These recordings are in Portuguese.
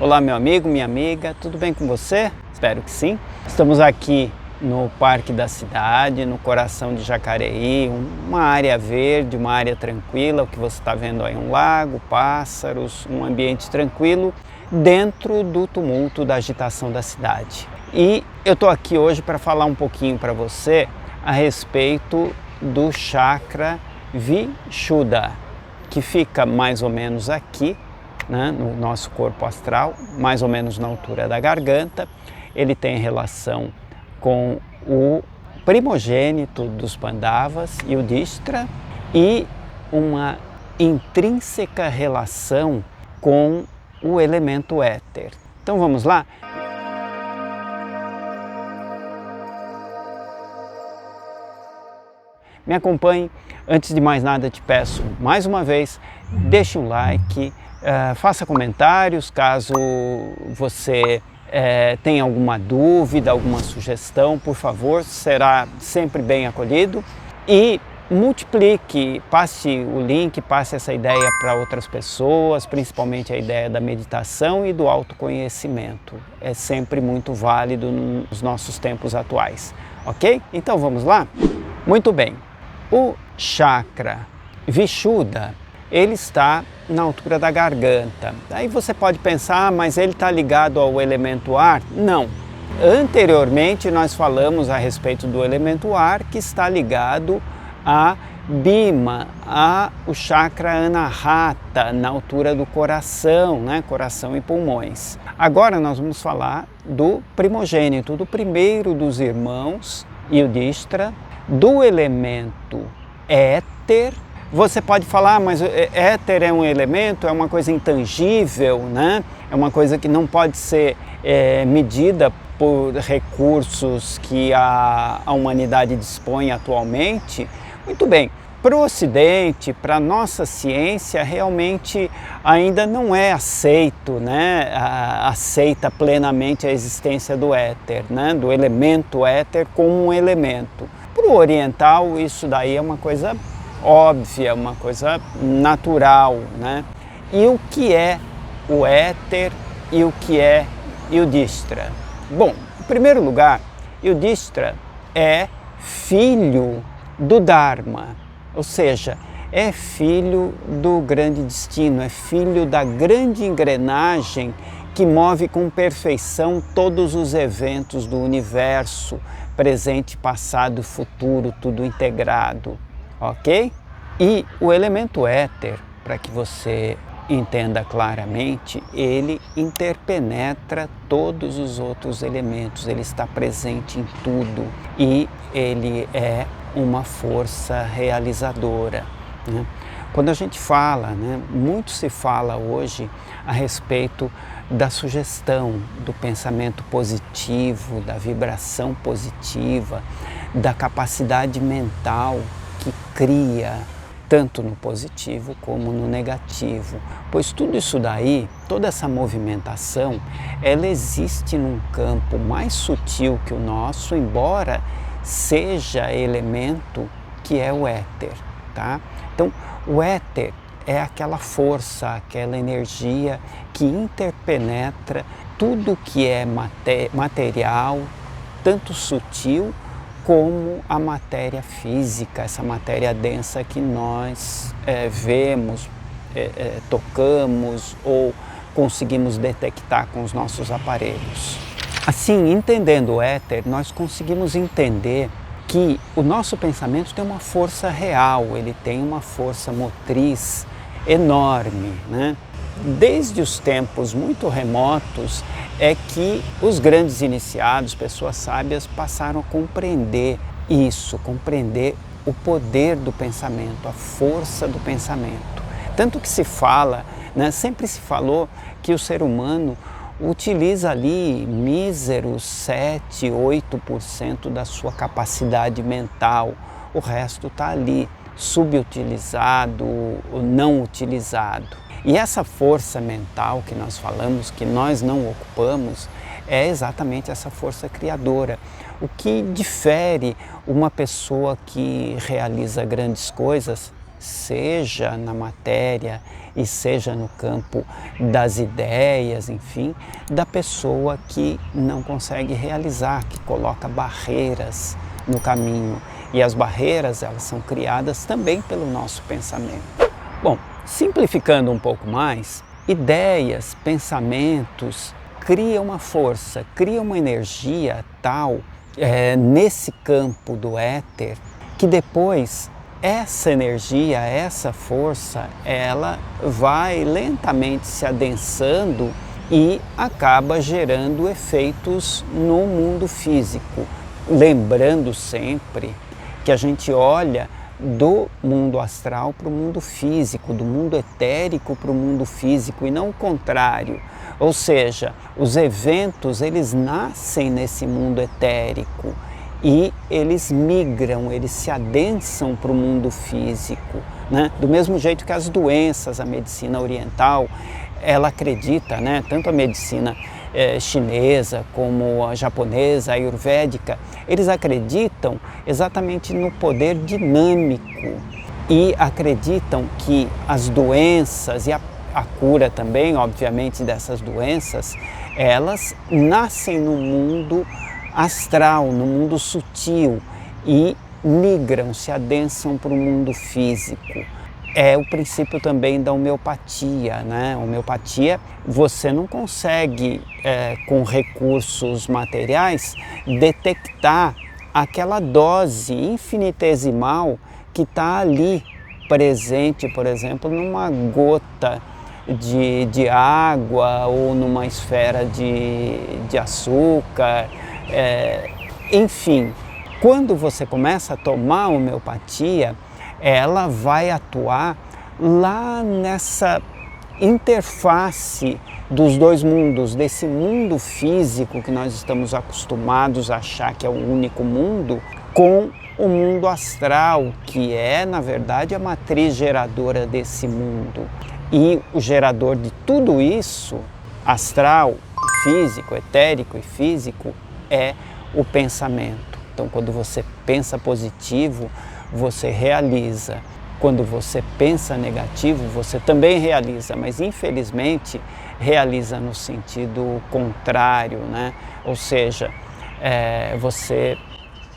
Olá, meu amigo, minha amiga, tudo bem com você? Espero que sim. Estamos aqui no Parque da Cidade, no coração de Jacareí, uma área verde, uma área tranquila. O que você está vendo aí, um lago, pássaros, um ambiente tranquilo dentro do tumulto da agitação da cidade. E eu estou aqui hoje para falar um pouquinho para você a respeito do chakra Vishuddha, que fica mais ou menos aqui, né, no nosso corpo astral, mais ou menos na altura da garganta. Ele tem relação com o primogênito dos Pandavas, Yudhishthira, e uma intrínseca relação com o elemento éter. Então vamos lá? Me acompanhe. Antes de mais nada, te peço mais uma vez, deixe um like, faça comentários caso você tenha alguma dúvida, alguma sugestão, por favor, será sempre bem acolhido. E multiplique, passe o link, passe essa ideia para outras pessoas, principalmente a ideia da meditação e do autoconhecimento. É sempre muito válido nos nossos tempos atuais, ok? Então vamos lá? Muito bem. O chakra Vishuddha, ele está na altura da garganta. Aí você pode pensar, mas ele está ligado ao elemento ar? Não. Anteriormente nós falamos a respeito do elemento ar, que está ligado a Bhima, o chakra Anahata, na altura do coração, né? Coração e pulmões. Agora nós vamos falar do primogênito, do primeiro dos irmãos, Yudhishthira, do elemento éter. Você pode falar, mas éter é um elemento, é uma coisa intangível, né? É uma coisa que não pode ser medida por recursos que a humanidade dispõe atualmente. Muito bem, para o Ocidente, para a nossa ciência, realmente ainda não é aceito, né? Aceita plenamente a existência do éter, né? Do elemento éter como um elemento. Para o oriental, isso daí é uma coisa óbvia, uma coisa natural, né? E o que é o éter e o que é Yudhishthira? Bom, em primeiro lugar, Yudhishthira é filho do Dharma, ou seja, é filho do grande destino, é filho da grande engrenagem que move com perfeição todos os eventos do universo, presente, passado e futuro, tudo integrado, ok? E o elemento éter, para que você entenda claramente, ele interpenetra todos os outros elementos, ele está presente em tudo e ele é uma força realizadora, né? Quando a gente fala, né, muito se fala hoje a respeito da sugestão, do pensamento positivo, da vibração positiva, da capacidade mental que cria tanto no positivo como no negativo, pois tudo isso daí, toda essa movimentação, ela existe num campo mais sutil que o nosso, embora seja elemento que é o éter, tá? Então, o éter é aquela força, aquela energia que interpenetra tudo que é material, tanto sutil como a matéria física, essa matéria densa que nós vemos, tocamos ou conseguimos detectar com os nossos aparelhos. Assim, entendendo o éter, nós conseguimos entender que o nosso pensamento tem uma força real, ele tem uma força motriz enorme, né? Desde os tempos muito remotos é que os grandes iniciados, pessoas sábias, passaram a compreender isso, compreender o poder do pensamento, a força do pensamento. Tanto que se fala, né, sempre se falou que o ser humano utiliza ali míseros 7, 8% da sua capacidade mental. O resto está ali, subutilizado, não utilizado. E essa força mental que nós falamos, que nós não ocupamos, é exatamente essa força criadora. O que difere uma pessoa que realiza grandes coisas seja na matéria e seja no campo das ideias, enfim, da pessoa que não consegue realizar, que coloca barreiras no caminho. E as barreiras, elas são criadas também pelo nosso pensamento. Bom, simplificando um pouco mais, ideias, pensamentos, criam uma força, criam uma energia tal nesse campo do éter, que depois essa energia, essa força, ela vai lentamente se adensando e acaba gerando efeitos no mundo físico. Lembrando sempre que a gente olha do mundo astral para o mundo físico, do mundo etérico para o mundo físico e não o contrário. Ou seja, os eventos, eles nascem nesse mundo etérico e eles migram, eles se adensam para o mundo físico, né? Do mesmo jeito que as doenças, a medicina oriental, ela acredita, né? Tanto a medicina chinesa como a japonesa, a ayurvédica, eles acreditam exatamente no poder dinâmico e acreditam que as doenças e a cura também, obviamente, dessas doenças, elas nascem no mundo astral, no mundo sutil e migram, se adensam para o mundo físico. É o princípio também da homeopatia, né? A homeopatia, você não consegue, com recursos materiais, detectar aquela dose infinitesimal que está ali presente, por exemplo, numa gota de água ou numa esfera de açúcar, enfim. Quando você começa a tomar homeopatia, ela vai atuar lá nessa interface dos dois mundos, desse mundo físico que nós estamos acostumados a achar que é o único mundo, com o mundo astral, que é, na verdade, a matriz geradora desse mundo. E o gerador de tudo isso, astral, físico, etérico e físico, é o pensamento. Então, quando você pensa positivo, você realiza. Quando você pensa negativo, você também realiza, mas infelizmente realiza no sentido contrário, né? Ou seja, você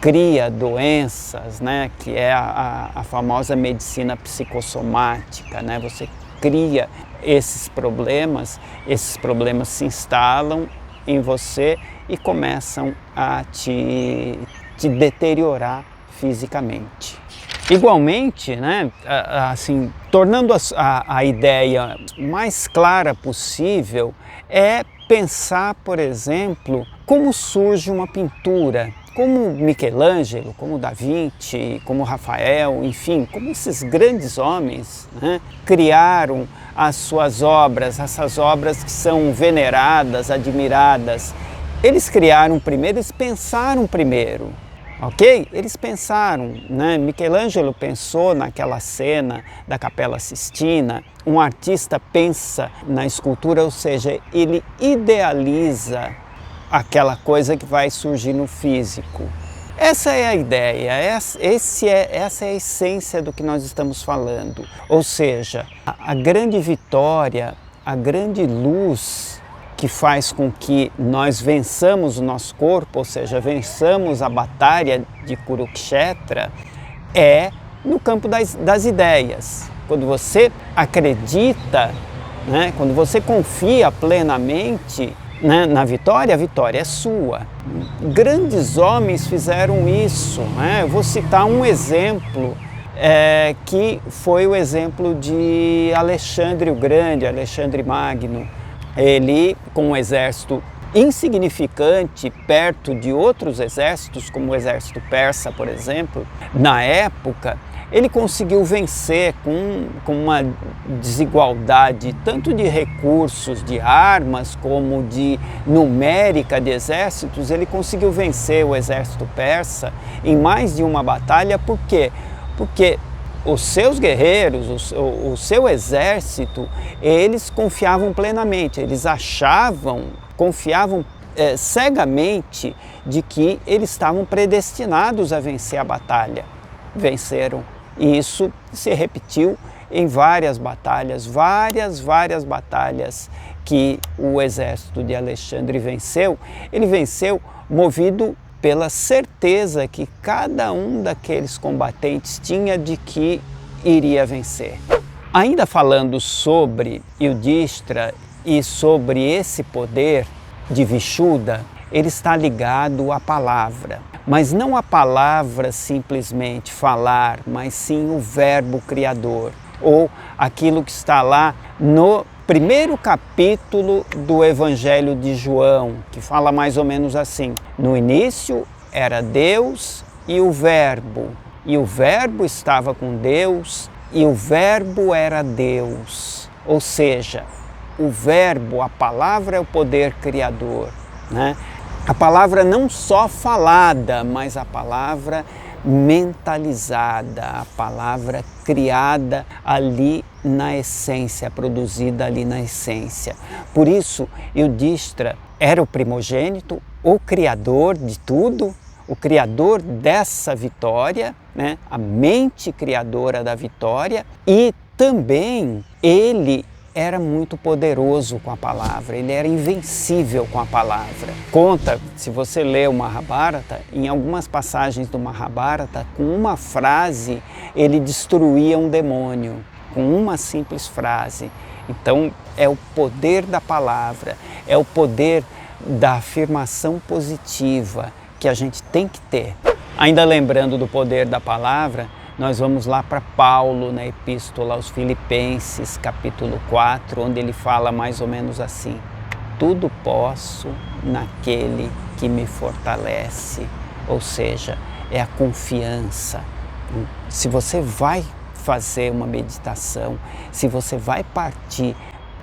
cria doenças, né? Que é a famosa medicina psicossomática, né? Você cria esses problemas se instalam em você e começam a te deteriorar fisicamente. Igualmente, né, assim, tornando a ideia mais clara possível, é pensar, por exemplo, como surge uma pintura, como Michelangelo, como Da Vinci, como Rafael, enfim, como esses grandes homens, né, criaram as suas obras, essas obras que são veneradas, admiradas. Eles criaram primeiro, eles pensaram primeiro. Ok? Eles pensaram, né? Michelangelo pensou naquela cena da Capela Sistina, um artista pensa na escultura, ou seja, ele idealiza aquela coisa que vai surgir no físico. Essa é a ideia, essa é a essência do que nós estamos falando. Ou seja, a grande vitória, a grande luz que faz com que nós vençamos o nosso corpo, ou seja, vençamos a batalha de Kurukshetra, é no campo das ideias. Quando você acredita, né, quando você confia plenamente, né, na vitória, a vitória é sua. Grandes homens fizeram isso, né? Eu vou citar um exemplo, que foi o exemplo de Alexandre o Grande, Alexandre Magno. Ele, com um exército insignificante perto de outros exércitos, como o exército persa, por exemplo, na época, ele conseguiu vencer com uma desigualdade tanto de recursos, de armas, como de numérica de exércitos. Ele conseguiu vencer o exército persa em mais de uma batalha. Por quê? Porque os seus guerreiros, o seu exército, eles confiavam plenamente, eles confiavam cegamente de que eles estavam predestinados a vencer a batalha. Venceram E isso se repetiu em várias batalhas que o exército de Alexandre venceu. Ele venceu movido pela certeza que cada um daqueles combatentes tinha de que iria vencer. Ainda falando sobre Yudhishthira e sobre esse poder de Vishuddha, ele está ligado à palavra, mas não a palavra simplesmente falar, mas sim o verbo criador, ou aquilo que está lá no primeiro capítulo do Evangelho de João, que fala mais ou menos assim: no início era Deus e o Verbo estava com Deus, e o Verbo era Deus. Ou seja, o Verbo, a palavra é o poder criador, né? A palavra não só falada, mas a palavra mentalizada, a palavra criada ali na essência, produzida ali na essência. Por isso, Yudhishthira era o primogênito, o criador de tudo, o criador dessa vitória, né? A mente criadora da vitória, e também ele era muito poderoso com a palavra, ele era invencível com a palavra. Conta, se você lê o Mahabharata, em algumas passagens do Mahabharata, com uma frase ele destruía um demônio, com uma simples frase. Então é o poder da palavra, é o poder da afirmação positiva que a gente tem que ter. Ainda lembrando do poder da palavra, nós vamos lá para Paulo, na Epístola aos Filipenses, capítulo 4, onde ele fala mais ou menos assim: tudo posso naquele que me fortalece. Ou seja, é a confiança. Se você vai fazer uma meditação, se você vai partir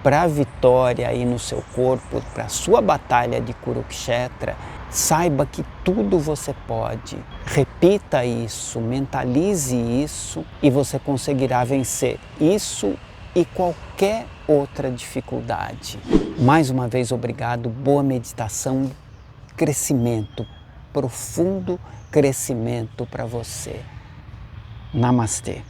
para a vitória aí no seu corpo, para a sua batalha de Kurukshetra, saiba que tudo você pode. Repita isso, mentalize isso e você conseguirá vencer isso e qualquer outra dificuldade. Mais uma vez, obrigado, boa meditação, crescimento, profundo crescimento para você. Namastê.